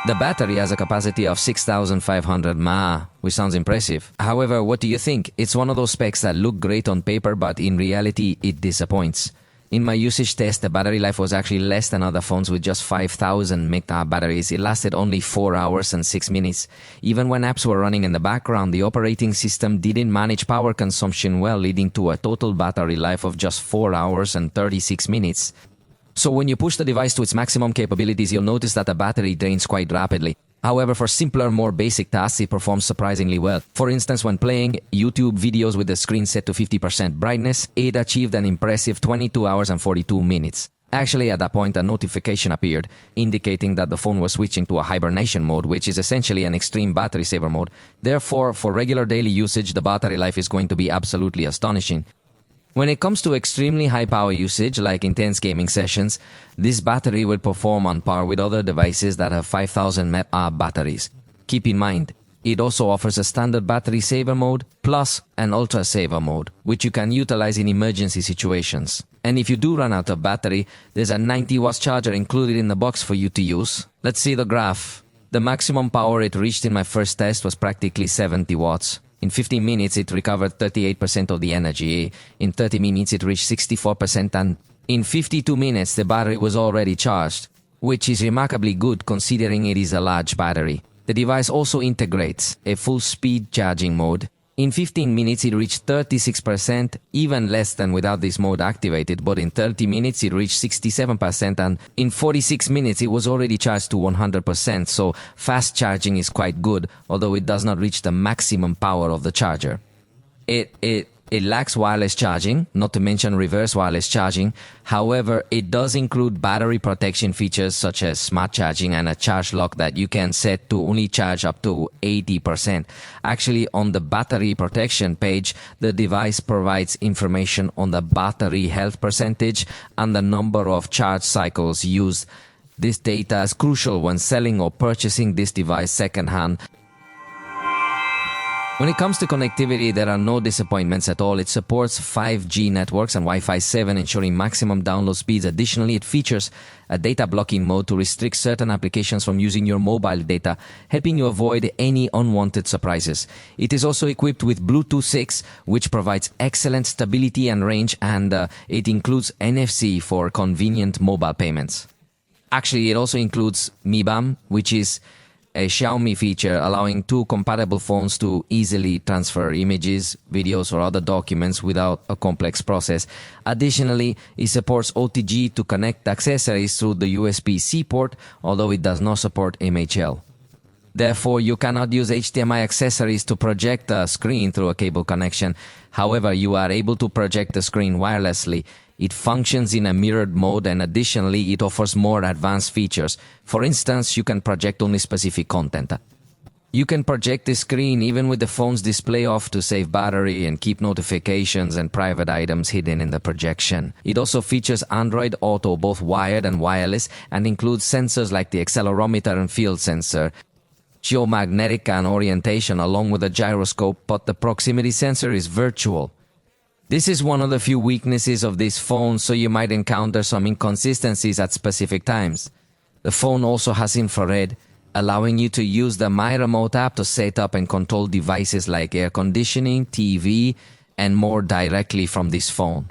The battery has a capacity of 6,500 mAh, which sounds impressive. However, what do you think? It's one of those specs that look great on paper, but in reality, it disappoints. In my usage test, the battery life was actually less than other phones with just 5,000 mAh batteries. It lasted only 4 hours and 6 minutes. Even when apps were running in the background, the operating system didn't manage power consumption well, leading to a total battery life of just 4 hours and 36 minutes. So when you push the device to its maximum capabilities, you'll notice that the battery drains quite rapidly. However, for simpler, more basic tasks, it performs surprisingly well. For instance, when playing YouTube videos with the screen set to 50% brightness, it achieved an impressive 22 hours and 42 minutes. Actually, at that point, a notification appeared, indicating that the phone was switching to a hibernation mode, which is essentially an extreme battery saver mode. Therefore, for regular daily usage, the battery life is going to be absolutely astonishing. When it comes to extremely high power usage, like intense gaming sessions, this battery will perform on par with other devices that have 5,000 mAh batteries. Keep in mind, it also offers a standard battery saver mode plus an ultra saver mode, which you can utilize in emergency situations. And if you do run out of battery, there's a 90 watts charger included in the box for you to use. Let's see the graph. The maximum power it reached in my first test was practically 70 watts. In 15 minutes, it recovered 38% of the energy. In 30 minutes, it reached 64%, and in 52 minutes, the battery was already charged, which is remarkably good considering it is a large battery. The device also integrates a full-speed charging mode. In 15 minutes, it reached 36%, even less than without this mode activated, but in 30 minutes, it reached 67%, and in 46 minutes, it was already charged to 100%, so fast charging is quite good, although it does not reach the maximum power of the charger. It It lacks wireless charging, not to mention reverse wireless charging. However, it does include battery protection features such as smart charging and a charge lock that you can set to only charge up to 80%. Actually, on the battery protection page, the device provides information on the battery health percentage and the number of charge cycles used. This data is crucial when selling or purchasing this device secondhand. When it comes to connectivity, there are no disappointments at all. It supports 5G networks and Wi-Fi 7, ensuring maximum download speeds. Additionally, it features a data blocking mode to restrict certain applications from using your mobile data, helping you avoid any unwanted surprises. It is also equipped with Bluetooth 6, which provides excellent stability and range, and it includes NFC for convenient mobile payments. Actually, it also includes Mi Band, which is a Xiaomi feature allowing two compatible phones to easily transfer images, videos, or other documents without a complex process. Additionally, it supports OTG to connect accessories through the USB-C port, although it does not support MHL. Therefore, you cannot use HDMI accessories to project a screen through a cable connection. However, you are able to project the screen wirelessly. It functions in a mirrored mode, and additionally, it offers more advanced features. For instance, you can project only specific content. You can project the screen even with the phone's display off to save battery and keep notifications and private items hidden in the projection. It also features Android Auto, both wired and wireless, and includes sensors like the accelerometer and field sensor, geomagnetic and orientation, along with a gyroscope, but the proximity sensor is virtual. This is one of the few weaknesses of this phone, so you might encounter some inconsistencies at specific times. The phone also has infrared, allowing you to use the My Remote app to set up and control devices like air conditioning, TV, and more directly from this phone.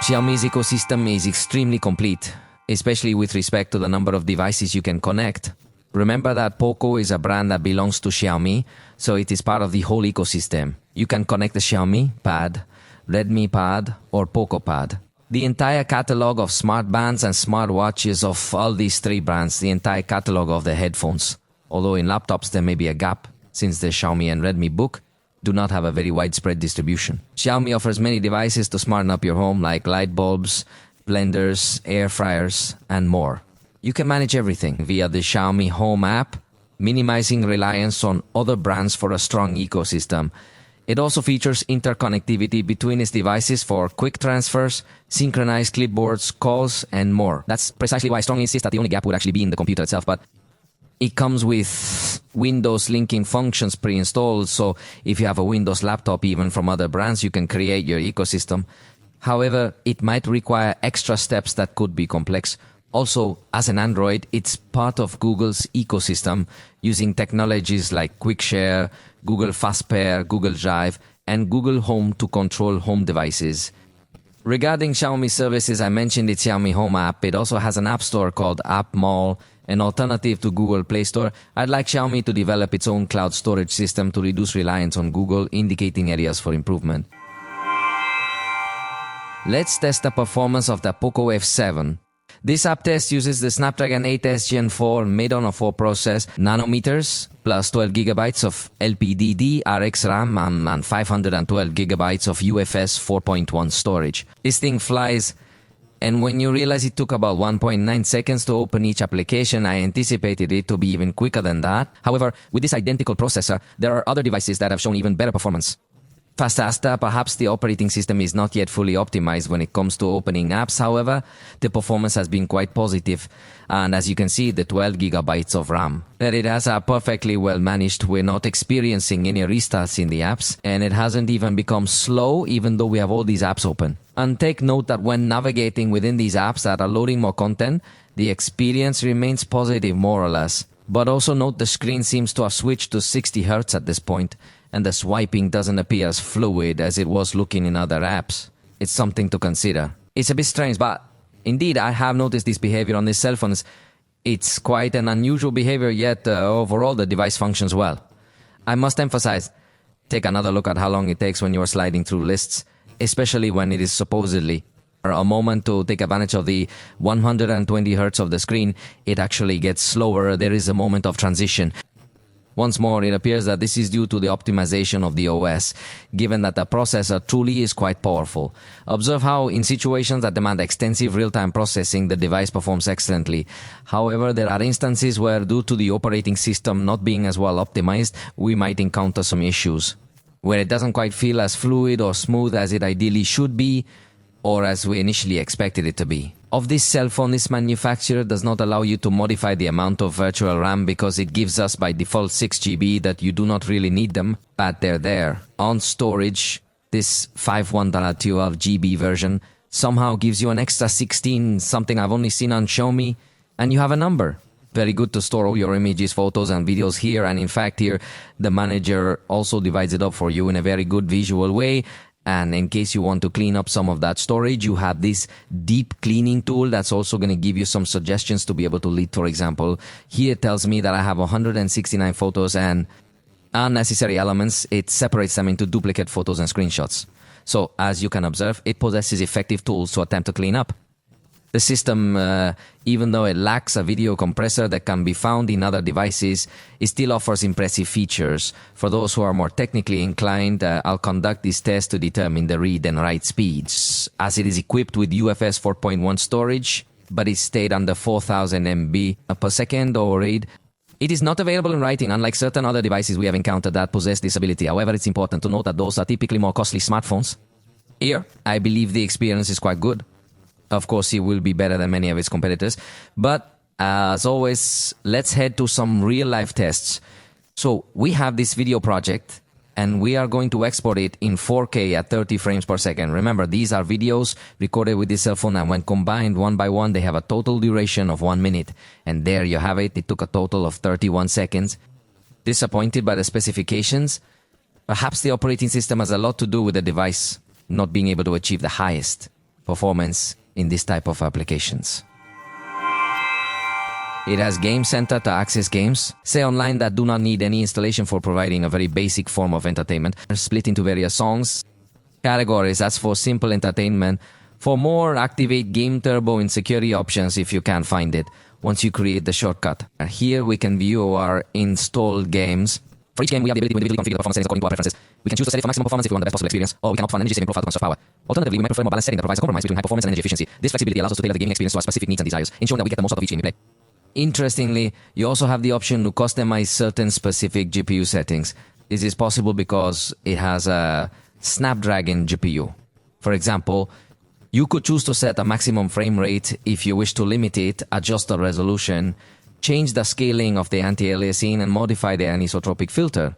Xiaomi's ecosystem is extremely complete, especially with respect to the number of devices you can connect. Remember that POCO is a brand that belongs to Xiaomi, so it is part of the whole ecosystem. You can connect the Xiaomi Pad, Redmi Pad, or POCO Pad. The entire catalog of smart bands and smartwatches of all these three brands, the entire catalog of the headphones. Although in laptops there may be a gap, since the Xiaomi and Redmi Book do not have a very widespread distribution. Xiaomi offers many devices to smarten up your home, like light bulbs, blenders, air fryers, and more. You can manage everything via the Xiaomi Home app, minimizing reliance on other brands for a strong ecosystem. It also features interconnectivity between its devices for quick transfers, synchronized clipboards, calls, and more. That's precisely why I strongly insist that the only gap would actually be in the computer itself, but it comes with Windows linking functions pre-installed, so if you have a Windows laptop, even from other brands, you can create your ecosystem. However, it might require extra steps that could be complex. Also, as an Android, it's part of Google's ecosystem, using technologies like QuickShare, Google FastPair, Google Drive, and Google Home to control home devices. Regarding Xiaomi services, I mentioned its Xiaomi Home app. It also has an app store called App Mall, an alternative to Google Play Store. I'd like Xiaomi to develop its own cloud storage system to reduce reliance on Google, indicating areas for improvement. Let's test the performance of the POCO F7. This app test uses the Snapdragon 8S Gen 4 made on a 4 process, nanometers, plus 12 GB of LPDD RX RAM and 512 GB of UFS 4.1 storage. This thing flies, and when you realize it took about 1.9 seconds to open each application, I anticipated it to be even quicker than that. However, with this identical processor, there are other devices that have shown even better performance. Fastasta, perhaps the operating system is not yet fully optimized when it comes to opening apps. However, the performance has been quite positive, and as you can see, the 12 GB of RAM. That it has perfectly well managed. We're not experiencing any restarts in the apps, and it hasn't even become slow even though we have all these apps open. And take note that when navigating within these apps that are loading more content, the experience remains positive more or less. But also note the screen seems to have switched to 60 Hz at this point, and the swiping doesn't appear as fluid as it was looking in other apps. It's something to consider. It's a bit strange, but indeed I have noticed this behavior on these cell phones. It's quite an unusual behavior, yet overall the device functions well. I must emphasize, take another look at how long it takes when you are sliding through lists, especially when it is supposedly a moment to take advantage of the 120 Hz of the screen. It actually gets slower. There is a moment of transition. Once more, it appears that this is due to the optimization of the OS, given that the processor truly is quite powerful. Observe how, in situations that demand extensive real-time processing, the device performs excellently. However, there are instances where, due to the operating system not being as well optimized, we might encounter some issues, where it doesn't quite feel as fluid or smooth as it ideally should be, or as we initially expected it to be. Of this cell phone, this manufacturer does not allow you to modify the amount of virtual RAM because it gives us by default 6 GB that you do not really need them, but they're there. On storage, this 5112 GB version somehow gives you an extra 16, something I've only seen on Xiaomi, and you have a number. Very good to store all your images, photos, and videos here, and in fact here, the manager also divides it up for you in a very good visual way. And in case you want to clean up some of that storage, you have this deep cleaning tool that's also going to give you some suggestions to be able to delete. For example, here it tells me that I have 169 photos and unnecessary elements. It separates them into duplicate photos and screenshots. So as you can observe, it possesses effective tools to attempt to clean up. The system, even though it lacks a video compressor that can be found in other devices, it still offers impressive features. For those who are more technically inclined, I'll conduct this test to determine the read and write speeds. As it is equipped with UFS 4.1 storage, but it stayed under 4000 MB per second or read, it is not available in writing, unlike certain other devices we have encountered that possess this ability. However, it's important to note that those are typically more costly smartphones. Here, I believe the experience is quite good. Of course, it will be better than many of its competitors. But as always, let's head to some real-life tests. So we have this video project, and we are going to export it in 4K at 30 frames per second. Remember, these are videos recorded with this cell phone, and when combined one by one, they have a total duration of 1 minute. And there you have it. It took a total of 31 seconds. Disappointed by the specifications? Perhaps the operating system has a lot to do with the device not being able to achieve the highest performance in this type of applications. It has Game Center to access games, say online, that do not need any installation for providing a very basic form of entertainment. Split into various songs. Categories, that's for simple entertainment. For more, activate Game Turbo in security options if you can find it, once you create the shortcut. Here we can view our installed games. For each game, we have the ability to individually configure the performance settings according to our preferences. We can choose to set it for maximum performance if we want the best possible experience, or we can opt for an energy saving profile to conserve power. Alternatively, we may prefer a more balanced setting that provides a compromise between high performance and energy efficiency. This flexibility allows us to tailor the gaming experience to our specific needs and desires, ensuring that we get the most out of each game we play. Interestingly, you also have the option to customize certain specific GPU settings. This is possible because it has a Snapdragon GPU. For example, you could choose to set a maximum frame rate. If you wish to limit it, adjust the resolution, change the scaling of the anti-aliasing, and modify the anisotropic filter.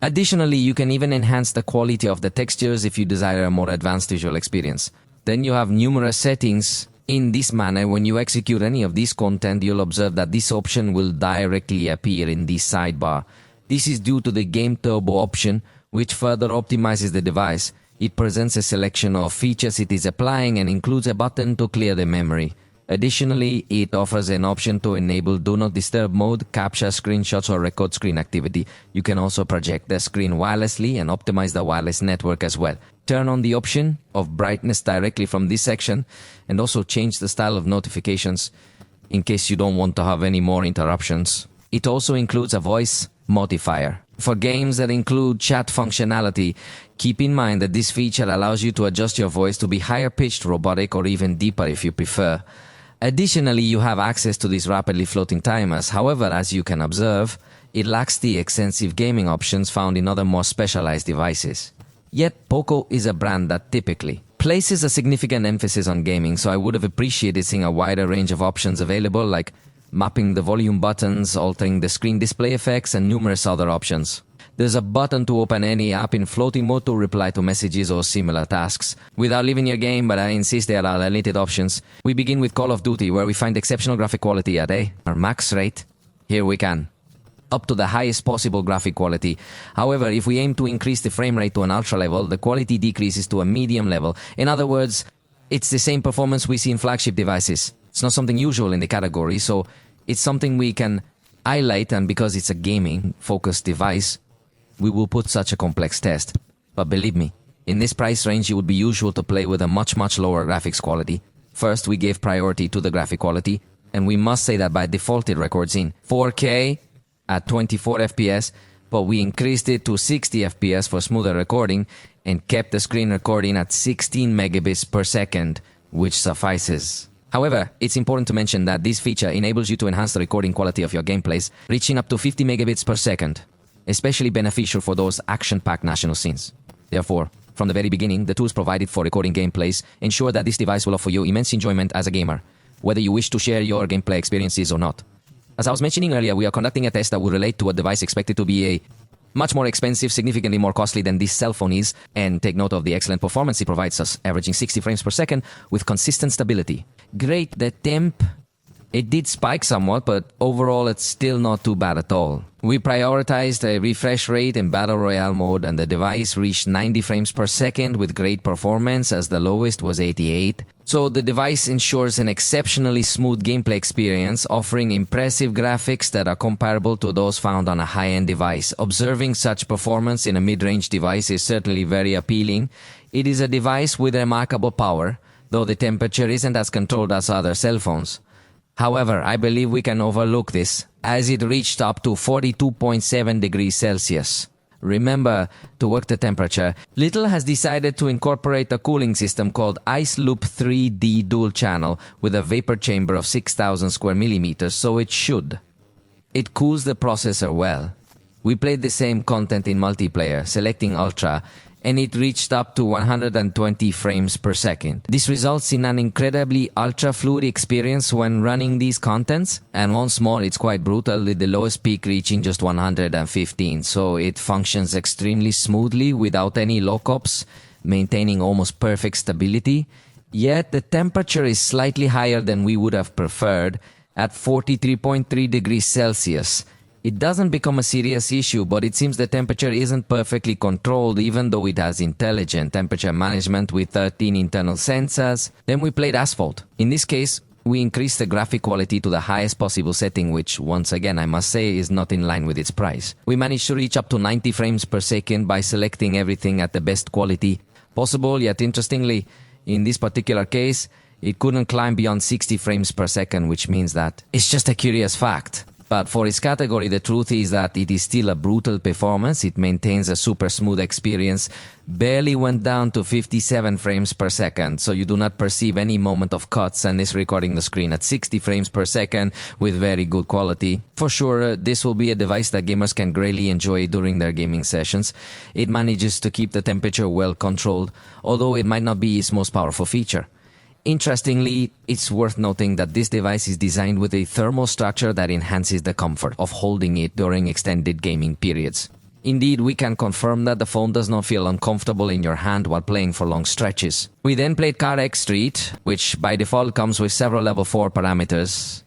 Additionally, you can even enhance the quality of the textures if you desire a more advanced visual experience. Then you have numerous settings. In this manner, when you execute any of this content, you'll observe that this option will directly appear in this sidebar. This is due to the Game Turbo option, which further optimizes the device. It presents a selection of features it is applying and includes a button to clear the memory. Additionally, it offers an option to enable Do Not Disturb mode, capture screenshots, or record screen activity. You can also project the screen wirelessly and optimize the wireless network as well. Turn on the option of brightness directly from this section, and also change the style of notifications in case you don't want to have any more interruptions. It also includes a voice modifier. For games that include chat functionality, keep in mind that this feature allows you to adjust your voice to be higher pitched, robotic, or even deeper if you prefer. Additionally, you have access to these rapidly floating timers. However, as you can observe, it lacks the extensive gaming options found in other more specialized devices. Yet, POCO is a brand that typically places a significant emphasis on gaming, so I would have appreciated seeing a wider range of options available, like mapping the volume buttons, altering the screen display effects, and numerous other options. There's a button to open any app in floating mode to reply to messages or similar tasks. Without leaving your game, but I insist there are limited options. We begin with Call of Duty, where we find exceptional graphic quality at our max rate. Here we can up to the highest possible graphic quality. However, if we aim to increase the frame rate to an ultra level, the quality decreases to a medium level. In other words, it's the same performance we see in flagship devices. It's not something usual in the category, so it's something we can highlight, and because it's a gaming-focused device, we will put such a complex test. But believe me, in this price range, it would be usual to play with a much lower graphics quality. First, we gave priority to the graphic quality, and we must say that by default it records in 4K, at 24 FPS, but we increased it to 60 FPS for smoother recording and kept the screen recording at 16 megabits per second, which suffices. However, it's important to mention that this feature enables you to enhance the recording quality of your gameplays, reaching up to 50 megabits per second, especially beneficial for those action-packed national scenes. Therefore, from the very beginning, the tools provided for recording gameplays ensure that this device will offer you immense enjoyment as a gamer, whether you wish to share your gameplay experiences or not. As I was mentioning earlier, we are conducting a test that will relate to a device expected to be a much more expensive, significantly more costly than this cell phone is, and take note of the excellent performance it provides us, averaging 60 frames per second with consistent stability. Great, the temp, it did spike somewhat, but overall it's still not too bad at all. We prioritized a refresh rate in Battle Royale mode, and the device reached 90 frames per second with great performance, as the lowest was 88. So the device ensures an exceptionally smooth gameplay experience, offering impressive graphics that are comparable to those found on a high-end device. Observing such performance in a mid-range device is certainly very appealing. It is a device with remarkable power, though the temperature isn't as controlled as other cell phones. However, I believe we can overlook this, as it reached up to 42.7 degrees Celsius. Remember to work the temperature. Little has decided to incorporate a cooling system called Ice Loop 3D Dual Channel with a vapor chamber of 6,000 square millimeters, so it should. It cools the processor well. We played the same content in multiplayer, selecting Ultra, and it reached up to 120 frames per second. This results in an incredibly ultra-fluid experience when running these contents, and once more it's quite brutal, with the lowest peak reaching just 115, so it functions extremely smoothly without any lockups, maintaining almost perfect stability. Yet the temperature is slightly higher than we would have preferred, at 43.3 degrees Celsius. It doesn't become a serious issue, but it seems the temperature isn't perfectly controlled, even though it has intelligent temperature management with 13 internal sensors. Then we played Asphalt. In this case, we increased the graphic quality to the highest possible setting, which, once again, I must say, is not in line with its price. We managed to reach up to 90 frames per second by selecting everything at the best quality possible, yet interestingly, in this particular case, it couldn't climb beyond 60 frames per second, which means that it's just a curious fact. But for its category, the truth is that it is still a brutal performance. It maintains a super smooth experience, barely went down to 57 frames per second, so you do not perceive any moment of cuts, and is recording the screen at 60 frames per second with very good quality. For sure, this will be a device that gamers can greatly enjoy during their gaming sessions. It manages to keep the temperature well controlled, although it might not be its most powerful feature. Interestingly, it's worth noting that this device is designed with a thermal structure that enhances the comfort of holding it during extended gaming periods. Indeed, we can confirm that the phone does not feel uncomfortable in your hand while playing for long stretches. We then played Car X Street, which by default comes with several level 4 parameters.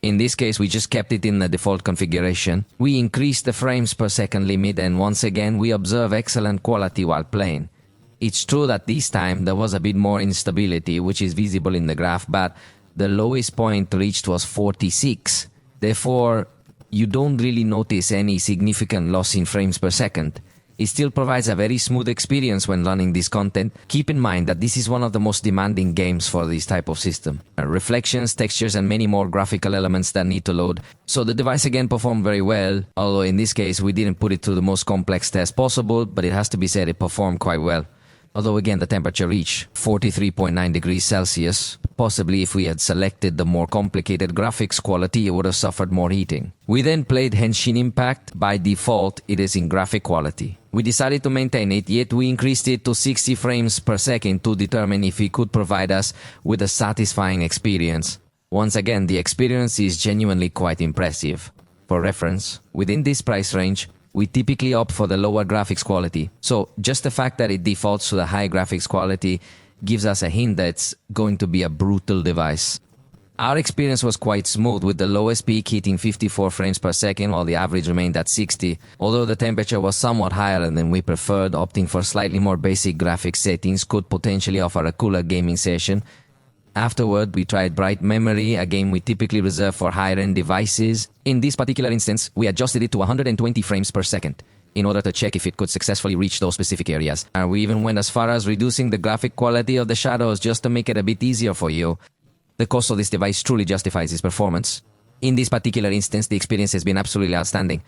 In this case, we just kept it in the default configuration. We increased the frames per second limit, and once again, we observe excellent quality while playing. It's true that this time there was a bit more instability, which is visible in the graph, but the lowest point reached was 46. Therefore, you don't really notice any significant loss in frames per second. It still provides a very smooth experience when running this content. Keep in mind that this is one of the most demanding games for this type of system. Reflections, textures, and many more graphical elements that need to load. So the device again performed very well, although in this case we didn't put it to the most complex test possible, but it has to be said it performed quite well. Although again the temperature reached 43.9 degrees Celsius, possibly if we had selected the more complicated graphics quality it would have suffered more heating. We then played Henshin Impact. By default it is in graphic quality. We decided to maintain it, yet we increased it to 60 frames per second to determine if it could provide us with a satisfying experience. Once again, the experience is genuinely quite impressive. For reference, within this price range, we typically opt for the lower graphics quality. So just the fact that it defaults to the high graphics quality gives us a hint that it's going to be a brutal device. Our experience was quite smooth, with the lowest peak hitting 54 frames per second while the average remained at 60. Although the temperature was somewhat higher than we preferred, opting for slightly more basic graphics settings could potentially offer a cooler gaming session. Afterward, we tried Bright Memory, a game we typically reserve for higher-end devices. In this particular instance, we adjusted it to 120 frames per second in order to check if it could successfully reach those specific areas. And we even went as far as reducing the graphic quality of the shadows just to make it a bit easier for you. The cost of this device truly justifies its performance. In this particular instance, the experience has been absolutely outstanding.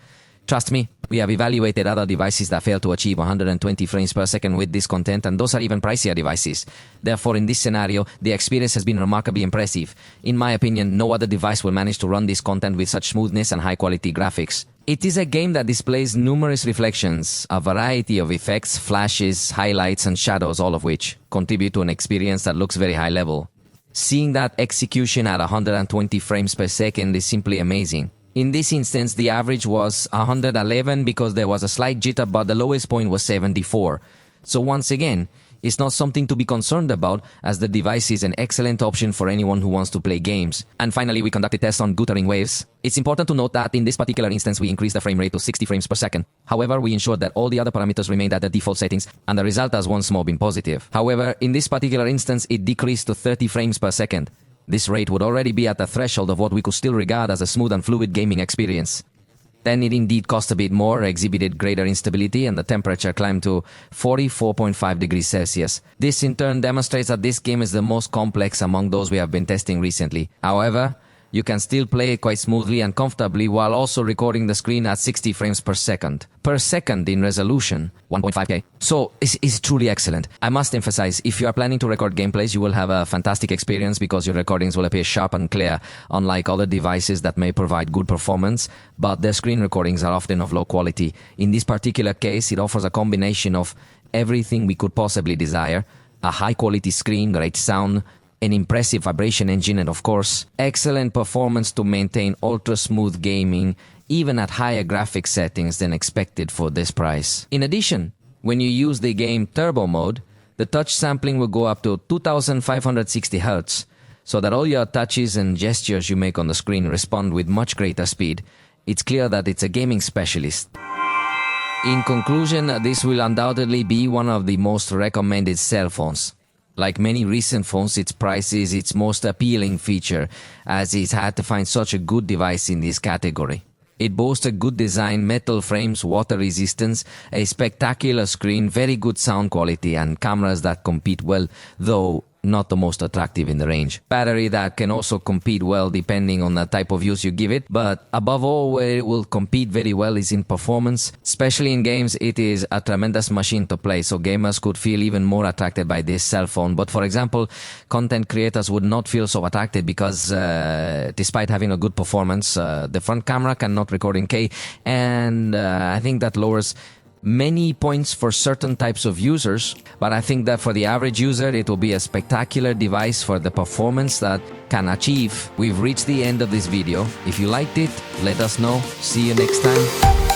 Trust me, we have evaluated other devices that fail to achieve 120 frames per second with this content, and those are even pricier devices. Therefore, in this scenario, the experience has been remarkably impressive. In my opinion, no other device will manage to run this content with such smoothness and high-quality graphics. It is a game that displays numerous reflections, a variety of effects, flashes, highlights, and shadows, all of which contribute to an experience that looks very high level. Seeing that execution at 120 frames per second is simply amazing. In this instance, the average was 111 because there was a slight jitter, but the lowest point was 74. So once again, it's not something to be concerned about, as the device is an excellent option for anyone who wants to play games. And finally, we conducted tests on guttering waves. It's important to note that in this particular instance, we increased the frame rate to 60 frames per second. However, we ensured that all the other parameters remained at the default settings, and the result has once more been positive. However, in this particular instance, it decreased to 30 frames per second. This rate would already be at the threshold of what we could still regard as a smooth and fluid gaming experience. Then it indeed cost a bit more, exhibited greater instability, and the temperature climbed to 44.5 degrees Celsius. This in turn demonstrates that this game is the most complex among those we have been testing recently. However, you can still play it quite smoothly and comfortably while also recording the screen at 60 frames per second. Per second in resolution, 1.5K. So it's truly excellent. I must emphasize, if you are planning to record gameplays, you will have a fantastic experience because your recordings will appear sharp and clear, unlike other devices that may provide good performance, but their screen recordings are often of low quality. In this particular case, it offers a combination of everything we could possibly desire: a high-quality screen, great sound, an impressive vibration engine, and of course, excellent performance to maintain ultra-smooth gaming, even at higher graphics settings than expected for this price. In addition, when you use the game turbo mode, the touch sampling will go up to 2560 Hz, so that all your touches and gestures you make on the screen respond with much greater speed. It's clear that it's a gaming specialist. In conclusion, this will undoubtedly be one of the most recommended cell phones. Like many recent phones, its price is its most appealing feature, as it's hard to find such a good device in this category. It boasts a good design, metal frames, water resistance, a spectacular screen, very good sound quality, and cameras that compete well, though not the most attractive in the range. Battery that can also compete well depending on the type of use you give it, but above all, where it will compete very well is in performance. Especially in games, it is a tremendous machine to play, so gamers could feel even more attracted by this cell phone. But for example, content creators would not feel so attracted because despite having a good performance, the front camera cannot record in K, and I think that lowers many points for certain types of users, but I think that for the average user it will be a spectacular device for the performance that can achieve. We've reached the end of this video. If you liked it, let us know. See you next time.